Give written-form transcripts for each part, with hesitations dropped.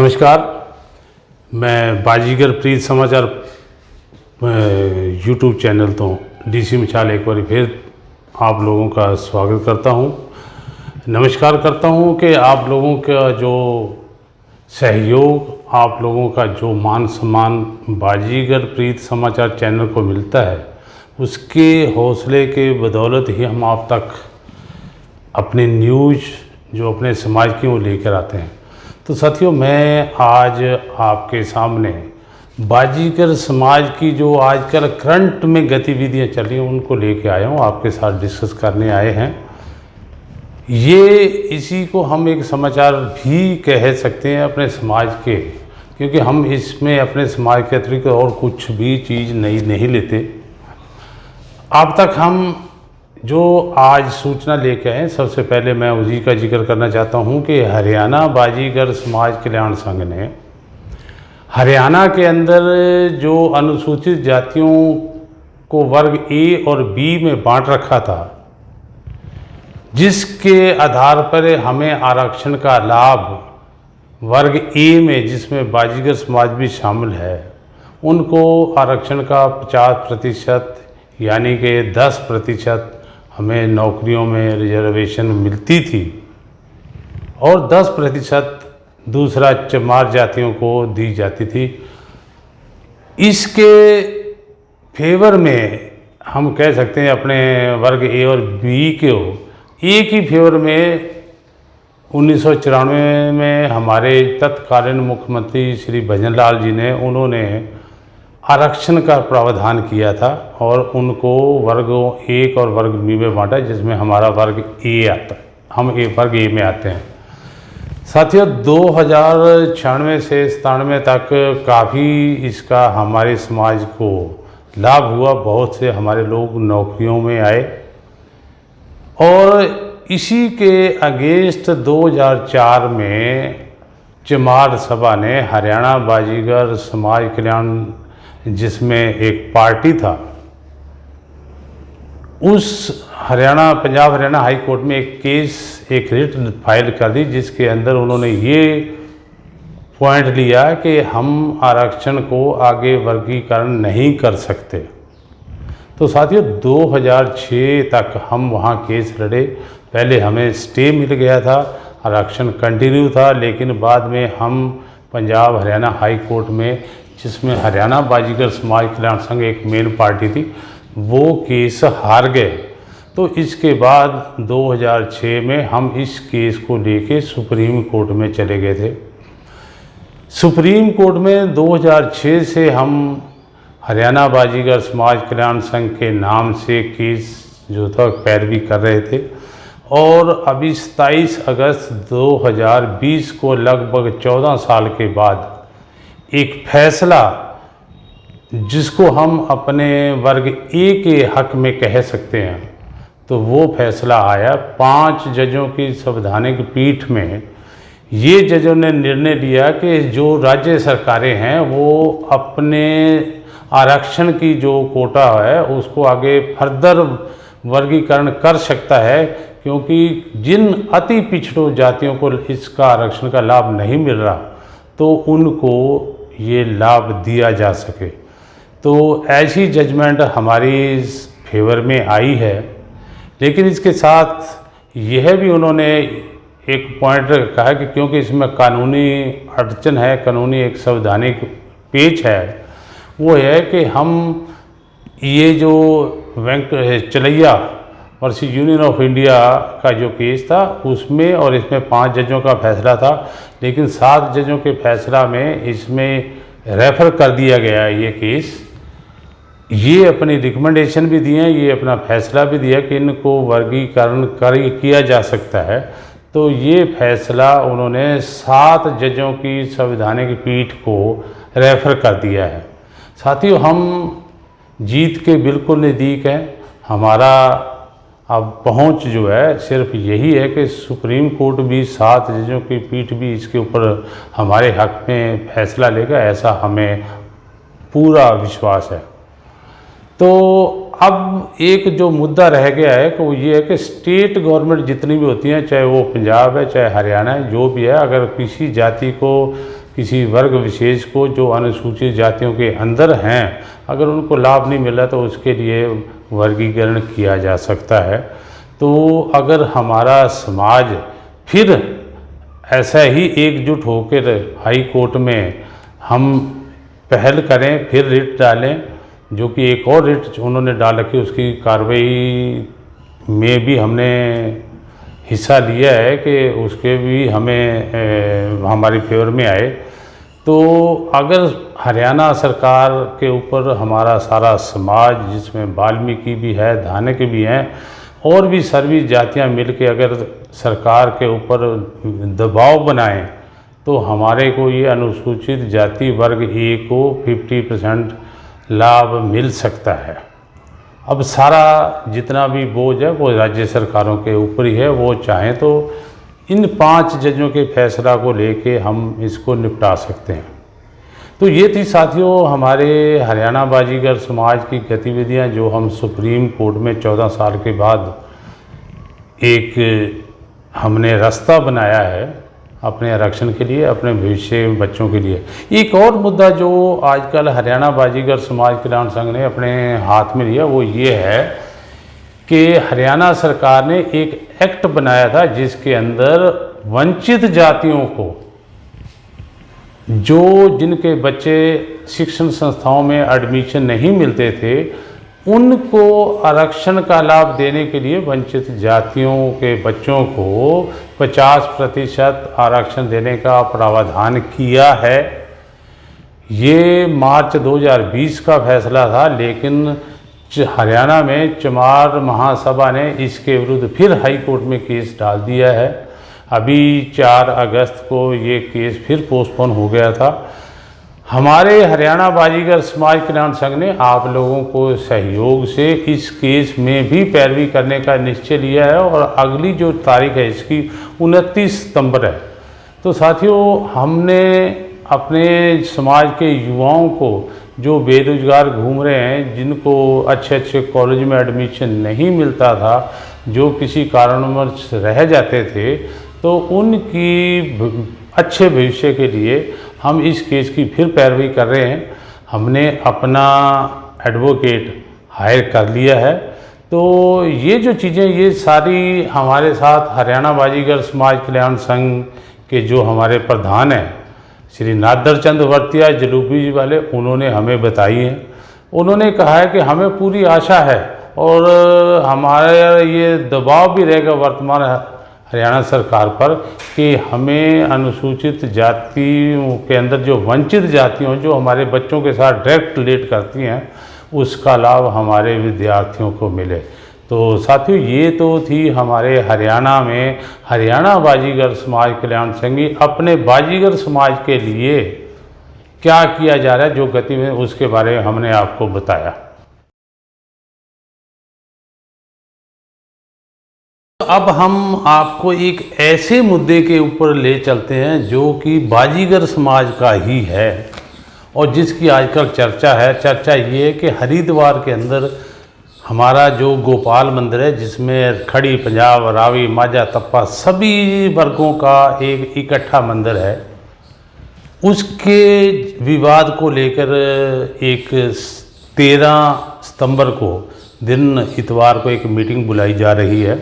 नमस्कार। मैं बाजीगर प्रीत समाचार यूट्यूब चैनल तो डीसी मिसाल एक बार फिर आप लोगों का स्वागत करता हूं। नमस्कार करता हूं कि आप लोगों का जो सहयोग, आप लोगों का जो मान सम्मान बाजीगर प्रीत समाचार चैनल को मिलता है, उसके हौसले के बदौलत ही हम आप तक अपने न्यूज़ जो अपने समाज की वो लेकर आते हैं। तो साथियों, मैं आज आपके सामने बाजीगर समाज की जो आजकल करंट में गतिविधियां चल रही हैं उनको लेके आया हूं, आपके साथ डिस्कस करने आए हैं। ये इसी को हम एक समाचार भी कह सकते हैं अपने समाज के, क्योंकि हम इसमें अपने समाज के अतिरिक्त और कुछ भी चीज़ नहीं लेते। अब तक हम जो आज सूचना लेके आए, सबसे पहले मैं उसी का जिक्र करना चाहता हूं कि हरियाणा बाजीगर समाज कल्याण संघ ने हरियाणा के अंदर जो अनुसूचित जातियों को वर्ग ए और बी में बांट रखा था, जिसके आधार पर हमें आरक्षण का लाभ वर्ग ए में, जिसमें बाजीगर समाज भी शामिल है, उनको आरक्षण का 50% यानी कि 10% हमें नौकरियों में रिजर्वेशन मिलती थी और 10% दूसरा चमार जातियों को दी जाती थी। इसके फेवर में हम कह सकते हैं अपने वर्ग ए और बी के एक ही फेवर में 1994 में हमारे तत्कालीन मुख्यमंत्री श्री भजन लाल जी ने उन्होंने आरक्षण का प्रावधान किया था और उनको वर्ग 1 और वर्ग बी में बांटा, जिसमें हमारा वर्ग ए आता है, हम वर्ग ए में आते हैं। साथियों, 2096 से 97 तक काफ़ी इसका हमारे समाज को लाभ हुआ। बहुत से हमारे लोग नौकरियों में आए और इसी के अगेंस्ट 2004 में चमार सभा ने हरियाणा बाजीगर समाज कल्याण, जिसमें एक पार्टी था, उस पंजाब हरियाणा हाई कोर्ट में एक रिट फाइल कर दी, जिसके अंदर उन्होंने ये पॉइंट लिया कि हम आरक्षण को आगे वर्गीकरण नहीं कर सकते। तो साथियों, 2006 तक हम वहाँ केस लड़े। पहले हमें स्टे मिल गया था, आरक्षण कंटिन्यू था, लेकिन बाद में हम पंजाब हरियाणा हाई कोर्ट में, जिसमें हरियाणा बाजीगर समाज कल्याण संघ एक मेन पार्टी थी, वो केस हार गए। तो इसके बाद 2006 में हम इस केस को लेके सुप्रीम कोर्ट में चले गए थे। सुप्रीम कोर्ट में 2006 से हम हरियाणा बाजीगर समाज कल्याण संघ के नाम से केस जो था पैरवी कर रहे थे और अभी 27 अगस्त 2020 को लगभग 14 साल के बाद एक फैसला, जिसको हम अपने वर्ग ए के हक में कह सकते हैं, तो वो फैसला आया 5 जजों की संवैधानिक पीठ में। ये जजों ने निर्णय लिया कि जो राज्य सरकारें हैं वो अपने आरक्षण की जो कोटा है उसको आगे फर्दर वर्गीकरण कर सकता है, क्योंकि जिन अति पिछड़ों जातियों को इसका आरक्षण का लाभ नहीं मिल रहा, तो उनको ये लाभ दिया जा सके। तो ऐसी जजमेंट हमारी फेवर में आई है। लेकिन इसके साथ यह भी उन्होंने एक पॉइंट कहा कि क्योंकि इसमें कानूनी अड़चन है, कानूनी एक संवैधानिक पेच है, वो है कि हम ये जो चलैया वर्सेस यूनियन ऑफ इंडिया का जो केस था उसमें, और इसमें 5 जजों का फैसला था, लेकिन 7 जजों के फैसला में इसमें रेफ़र कर दिया गया है ये केस। ये अपनी रिकमेंडेशन भी दिए हैं, ये अपना फैसला भी दिया कि इनको वर्गीकरण किया जा सकता है। तो ये फैसला उन्होंने 7 जजों की संवैधानिक पीठ को रेफ़र कर दिया है। साथियों, हम जीत के बिल्कुल नज़दीक हैं। हमारा अब पहुंच जो है सिर्फ यही है कि सुप्रीम कोर्ट भी 7 जजों की पीठ भी इसके ऊपर हमारे हक में फैसला लेगा, ऐसा हमें पूरा विश्वास है। तो अब एक जो मुद्दा रह गया है कि वो ये है कि स्टेट गवर्नमेंट जितनी भी होती हैं, चाहे वो पंजाब है चाहे हरियाणा है, जो भी है, अगर किसी जाति को किसी वर्ग विशेष को जो अनुसूचित जातियों के अंदर हैं, अगर उनको लाभ नहीं मिला तो उसके लिए वर्गीकरण किया जा सकता है। तो अगर हमारा समाज फिर ऐसा ही एकजुट होकर हाई कोर्ट में हम पहल करें, फिर रिट डालें, जो कि एक और रिट उन्होंने डाल रखी, उसकी कार्रवाई में भी हमने हिस्सा लिया है कि उसके भी हमें हमारी फेवर में आए। तो अगर हरियाणा सरकार के ऊपर हमारा सारा समाज, जिसमें वाल्मीकि भी है, धानक भी हैं, और भी सभी जातियां मिलके अगर सरकार के ऊपर दबाव बनाएं तो हमारे को ये अनुसूचित जाति वर्ग ए को 50% लाभ मिल सकता है। अब सारा जितना भी बोझ है वो राज्य सरकारों के ऊपर ही है। वो चाहें तो इन 5 जजों के फैसला को लेके हम इसको निपटा सकते हैं। तो ये थी साथियों हमारे हरियाणा बाजीगर समाज की गतिविधियां, जो हम सुप्रीम कोर्ट में 14 साल के बाद एक हमने रास्ता बनाया है अपने आरक्षण के लिए, अपने भविष्य में बच्चों के लिए। एक और मुद्दा जो आजकल हरियाणा बाजीगर समाज कल्याण संघ ने अपने हाथ में लिया वो ये है कि हरियाणा सरकार ने एक एक्ट बनाया था जिसके अंदर वंचित जातियों को, जो जिनके बच्चे शिक्षण संस्थाओं में एडमिशन नहीं मिलते थे, उनको आरक्षण का लाभ देने के लिए वंचित जातियों के बच्चों को 50% आरक्षण देने का प्रावधान किया है। ये मार्च 2020 का फैसला था, लेकिन हरियाणा में चमार महासभा ने इसके विरुद्ध फिर हाई कोर्ट में केस डाल दिया है। अभी 4 अगस्त को ये केस फिर पोस्टपोन हो गया था। हमारे हरियाणा बाजीगर समाज कल्याण संघ ने आप लोगों को सहयोग से इस केस में भी पैरवी करने का निश्चय लिया है और अगली जो तारीख है इसकी 29 सितंबर है। तो साथियों, हमने अपने समाज के युवाओं को जो बेरोजगार घूम रहे हैं, जिनको अच्छे अच्छे कॉलेज में एडमिशन नहीं मिलता था, जो किसी कारणवश रह जाते थे, तो उनकी अच्छे भविष्य के लिए हम इस केस की फिर पैरवी कर रहे हैं। हमने अपना एडवोकेट हायर कर लिया है। तो ये जो चीज़ें, ये सारी हमारे साथ हरियाणा बाजीगर समाज कल्याण संघ के जो हमारे प्रधान हैं श्री नादर चंद वर्तिया जलूबी जी वाले, उन्होंने हमें बताई हैं। उन्होंने कहा है कि हमें पूरी आशा है और हमारा ये दबाव भी रहेगा वर्तमान हरियाणा सरकार पर कि हमें अनुसूचित जातियों के अंदर जो वंचित जातियों, जो हमारे बच्चों के साथ डायरेक्ट रिलेट करती हैं, उसका लाभ हमारे विद्यार्थियों को मिले। तो साथियों, ये तो थी हमारे हरियाणा में हरियाणा बाजीगर समाज कल्याण संघ अपने बाजीगर समाज के लिए क्या किया जा रहा है, जो गतिविधि, उसके बारे में हमने आपको बताया। अब हम आपको एक ऐसे मुद्दे के ऊपर ले चलते हैं जो कि बाजीगर समाज का ही है और जिसकी आजकल चर्चा है। चर्चा ये है कि हरिद्वार के अंदर हमारा जो गोपाल मंदिर है, जिसमें खड़ी पंजाब, रावी, माझा, तप्पा सभी वर्गों का एक इकट्ठा मंदिर है, उसके विवाद को लेकर एक 13 सितंबर को दिन इतवार को एक मीटिंग बुलाई जा रही है।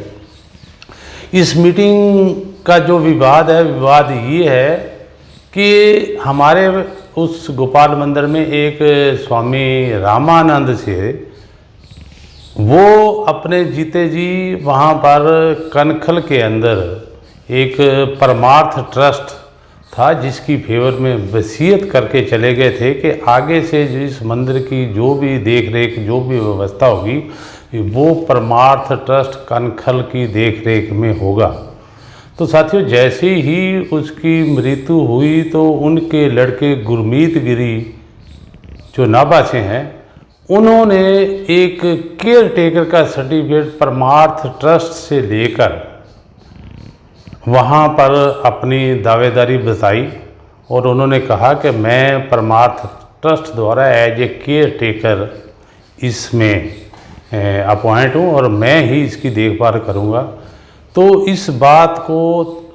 इस मीटिंग का जो विवाद है, विवाद ये है कि हमारे उस गोपाल मंदिर में एक स्वामी रामानंद से, वो अपने जीते जी वहाँ पर कनखल के अंदर एक परमार्थ ट्रस्ट था, जिसकी फेवर में वसीयत करके चले गए थे कि आगे से इस मंदिर की जो भी देख रेख, जो भी व्यवस्था होगी, वो परमार्थ ट्रस्ट कनखल की देख रेख में होगा। तो साथियों, जैसे ही उसकी मृत्यु हुई तो उनके लड़के गुरमीत गिरी जो नाभा से हैं, उन्होंने एक केयर टेकर का सर्टिफिकेट परमार्थ ट्रस्ट से लेकर वहाँ पर अपनी दावेदारी बताई और उन्होंने कहा कि मैं परमार्थ ट्रस्ट द्वारा एज ए केयर टेकर इसमें अपॉइंट हूँ और मैं ही इसकी देखभाल करूँगा। तो इस बात को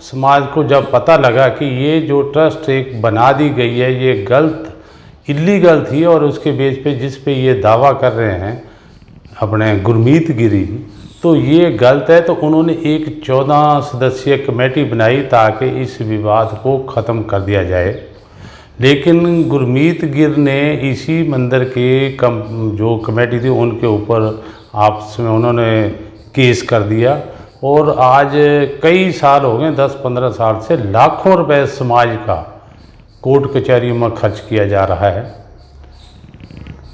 समाज को जब पता लगा कि ये जो ट्रस्ट एक बना दी गई है ये गलत इलीगल थी और उसके बेस पे जिस पे ये दावा कर रहे हैं अपने गुरमीत गिरी, तो ये गलत है, तो उन्होंने एक 14 सदस्यीय कमेटी बनाई ताकि इस विवाद को ख़त्म कर दिया जाए। लेकिन गुरमीत गिर ने इसी मंदिर के जो कमेटी थी उनके ऊपर आपस में उन्होंने केस कर दिया और आज कई साल हो गए, 10-15 साल से लाखों रुपए समाज का कोर्ट कचहरियों में खर्च किया जा रहा है।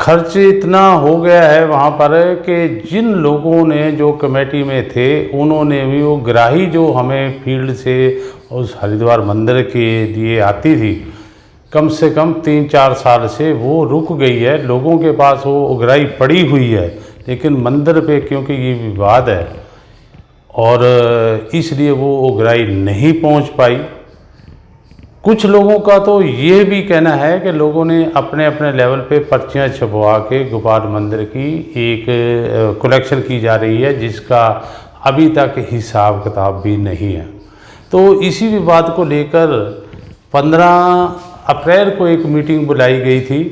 खर्च इतना हो गया है वहाँ पर कि जिन लोगों ने जो कमेटी में थे उन्होंने भी वो ग्राही जो हमें फील्ड से उस हरिद्वार मंदिर के लिए आती थी, कम से कम 3-4 साल से वो रुक गई है। लोगों के पास वो उगराही पड़ी हुई है, लेकिन मंदिर पे क्योंकि ये विवाद है और इसलिए वो उगराही नहीं पहुंच पाई। कुछ लोगों का तो ये भी कहना है कि लोगों ने अपने अपने लेवल पे पर्चियाँ छपवा के गोपाल मंदिर की एक कलेक्शन की जा रही है जिसका अभी तक हिसाब किताब भी नहीं है। तो इसी विवाद को लेकर 15 अप्रैल को एक मीटिंग बुलाई गई थी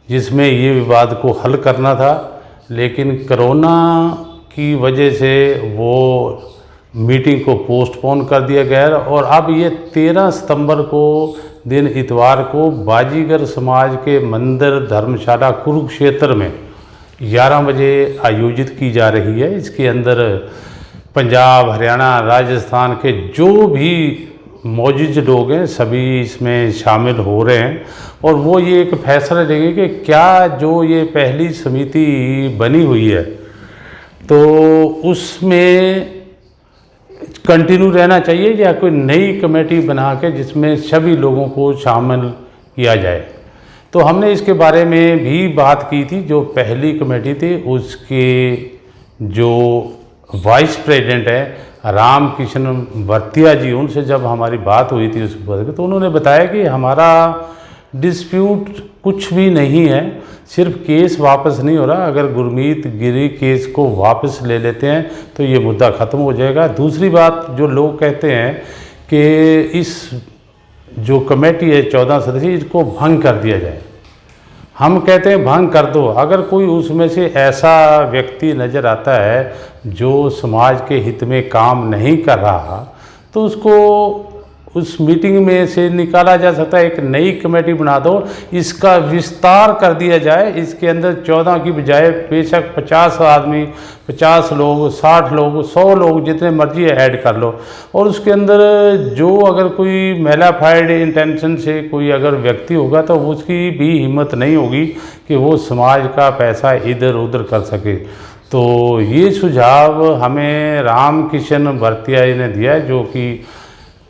जिसमें ये विवाद को हल करना था, लेकिन कोरोना की वजह से वो मीटिंग को पोस्टपोन कर दिया गया और अब ये 13 सितंबर को दिन इतवार को बाजीगर समाज के मंदिर धर्मशाला कुरुक्षेत्र में 11 बजे आयोजित की जा रही है। इसके अंदर पंजाब, हरियाणा, राजस्थान के जो भी मौजूद लोग हैं सभी इसमें शामिल हो रहे हैं और वो ये एक फैसला लेंगे कि क्या जो ये पहली समिति बनी हुई है तो उसमें कंटिन्यू रहना चाहिए या कोई नई कमेटी बना के जिसमें सभी लोगों को शामिल किया जाए। तो हमने इसके बारे में भी बात की थी। जो पहली कमेटी थी उसके जो वाइस प्रेसिडेंट है रामकिशन वर्तिया जी, उनसे जब हमारी बात हुई थी उस पर तो उन्होंने बताया कि हमारा डिस्प्यूट कुछ भी नहीं है, सिर्फ केस वापस नहीं हो रहा। अगर गुरमीत गिरी केस को वापस ले लेते हैं तो ये मुद्दा ख़त्म हो जाएगा। दूसरी बात जो लोग कहते हैं कि इस जो कमेटी है 14 सदस्यीय इसको भंग कर दिया जाए, हम कहते हैं भंग कर दो। अगर कोई उसमें से ऐसा व्यक्ति नज़र आता है जो समाज के हित में काम नहीं कर रहा तो उसको उस मीटिंग में से निकाला जा सकता है। एक नई कमेटी बना दो, इसका विस्तार कर दिया जाए। इसके अंदर 14 की बजाय बेशक 50 आदमी, 50 लोग, 60 लोग, 100 लोग जितने मर्जी ऐड कर लो और उसके अंदर जो अगर कोई मैलाफाइड इंटेंशन से कोई अगर व्यक्ति होगा तो उसकी भी हिम्मत नहीं होगी कि वो समाज का पैसा इधर उधर कर सके। तो ये सुझाव हमें रामकिशन वर्तिया ने दिया है जो कि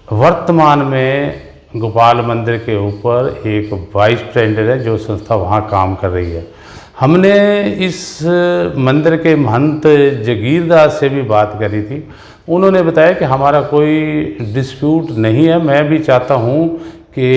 वर्तमान में गोपाल मंदिर के ऊपर एक वाइस प्रेसिडेंट है जो संस्था वहाँ काम कर रही है। हमने इस मंदिर के महंत जगीरदास से भी बात करी थी, उन्होंने बताया कि हमारा कोई डिस्प्यूट नहीं है। मैं भी चाहता हूँ कि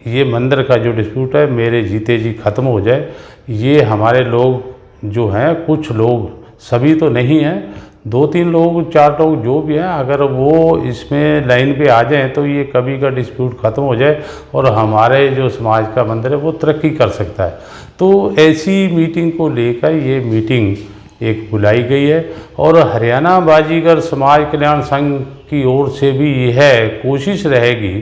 ये मंदिर का जो डिस्प्यूट है मेरे जीते जी ख़त्म हो जाए। ये हमारे लोग जो हैं, कुछ लोग, सभी तो नहीं हैं, 2-3 लोग, 4 लोग जो भी हैं, अगर वो इसमें लाइन पे आ जाएं तो ये कभी का डिस्प्यूट ख़त्म हो जाए और हमारे जो समाज का मंदिर है वो तरक्की कर सकता है। तो ऐसी मीटिंग को लेकर ये मीटिंग एक बुलाई गई है और हरियाणा बाजीगर समाज कल्याण संघ की ओर से भी यह कोशिश रहेगी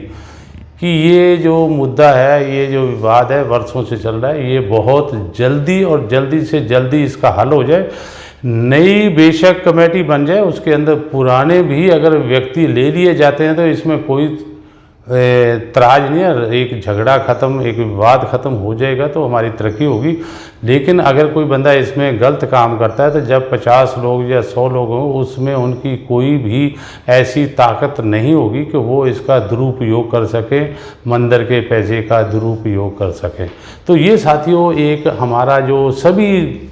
कि ये जो मुद्दा है, ये जो विवाद है वर्षों से चल रहा है, ये बहुत जल्दी और जल्दी से जल्दी इसका हल हो जाए। नई बेशक कमेटी बन जाए, उसके अंदर पुराने भी अगर व्यक्ति ले लिए जाते हैं तो इसमें कोई तराज नहीं है। एक झगड़ा ख़त्म, एक विवाद ख़त्म हो जाएगा तो हमारी तरक्की होगी। लेकिन अगर कोई बंदा इसमें गलत काम करता है तो जब 50 लोग या 100 लोग हों उसमें उनकी कोई भी ऐसी ताकत नहीं होगी कि वो इसका दुरुपयोग कर सकें, मंदिर के पैसे का दुरुपयोग कर सकें। तो ये साथियों एक हमारा जो सभी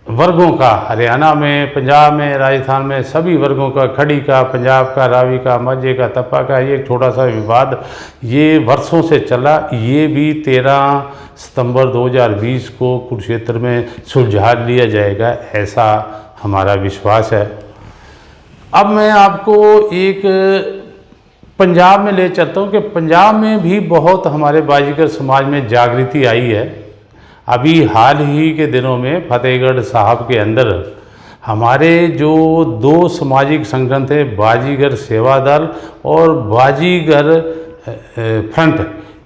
वर्गों का, हरियाणा में, पंजाब में, राजस्थान में सभी वर्गों का, खड़ी का, पंजाब का, रावी का, माझे का, तप्पा का, ये छोटा सा विवाद ये वर्षों से चला, ये भी 13 सितंबर 2020 को कुरुक्षेत्र में सुलझा लिया जाएगा, ऐसा हमारा विश्वास है। अब मैं आपको एक पंजाब में ले चलता हूँ कि पंजाब में भी बहुत हमारे बाजीगर समाज में जागृति आई है। अभी हाल ही के दिनों में फतेहगढ़ साहब के अंदर हमारे जो दो सामाजिक संगठन थे, बाजीगर सेवा दल और बाजीगर फ्रंट,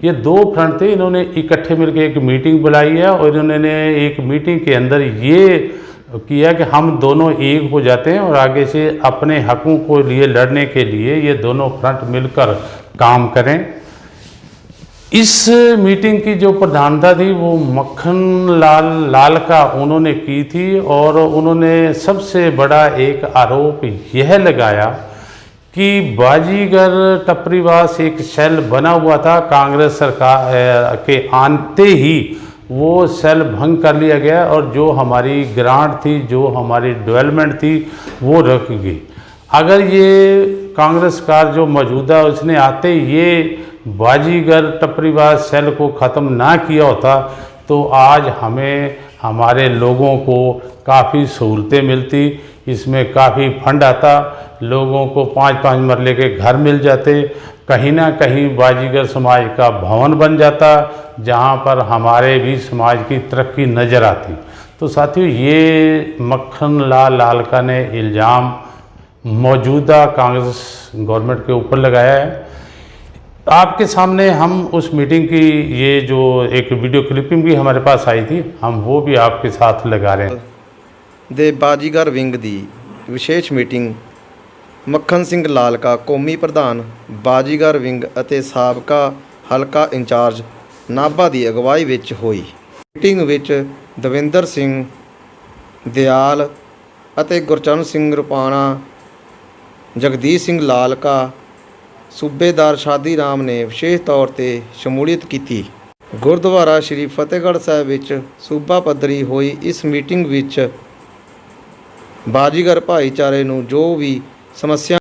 ये दो फ्रंट थे, इन्होंने इकट्ठे मिलकर एक मीटिंग बुलाई है और इन्होंने एक मीटिंग के अंदर ये किया कि हम दोनों एक हो जाते हैं और आगे से अपने हकों को लिए लड़ने के लिए ये दोनों फ्रंट मिलकर काम करें। इस मीटिंग की जो प्रधानता थी वो मक्खन लाल का उन्होंने की थी और उन्होंने सबसे बड़ा एक आरोप यह लगाया कि बाजीगर टपरीवास एक सेल बना हुआ था, कांग्रेस सरकार के आते ही वो सेल भंग कर लिया गया और जो हमारी ग्रांट थी, जो हमारी डेवलपमेंट थी, वो रुक गई। अगर ये कांग्रेस सरकार जो मौजूदा उसने आते ये बाजीगर टपरीवास सेल को ख़त्म ना किया होता तो आज हमें हमारे लोगों को काफ़ी सहूलतें मिलती, इसमें काफ़ी फंड आता, लोगों को 5-5 मरले के घर मिल जाते, कहीं ना कहीं बाजीगर समाज का भवन बन जाता जहां पर हमारे भी समाज की तरक्की नज़र आती। तो साथियों, ये मक्खन लाल का ने इल्ज़ाम मौजूदा कांग्रेस गवर्नमेंट के ऊपर लगाया है। आपके सामने हम उस मीटिंग की ये जो एक वीडियो क्लिपिंग भी हमारे पास आई थी, हम वो भी आपके साथ लगा रहे हैं। ਦੇ ਬਾਜੀਗਰ ਵਿੰਗ ਦੀ ਵਿਸ਼ੇਸ਼ ਮੀਟਿੰਗ ਮੱਖਣ ਸਿੰਘ ਲਾਲਕਾ ਕੌਮੀ ਪ੍ਰਧਾਨ ਬਾਜੀਗਰ ਵਿੰਗ ਅਤੇ ਸਾਬਕਾ ਹਲਕਾ ਇੰਚਾਰਜ ਨਾਭਾ ਦੀ ਅਗਵਾਈ ਵਿੱਚ ਹੋਈ। ਮੀਟਿੰਗ ਵਿੱਚ ਦਵਿੰਦਰ ਸਿੰਘ ਦਿਆਲ ਅਤੇ ਗੁਰਚਰਨ ਸਿੰਘ ਰੁਪਾਣਾ, ਜਗਦੀਸ਼ ਸਿੰਘ ਲਾਲਕਾ, सूबेदार शादी राम ने विशेष तौर पर शमूलियत की। गुरुद्वारा श्री फतेहगढ़ साहब विच सूबा पद्धरी हुई इस मीटिंग विच बाजीगर भाईचारे नूं जो भी समस्या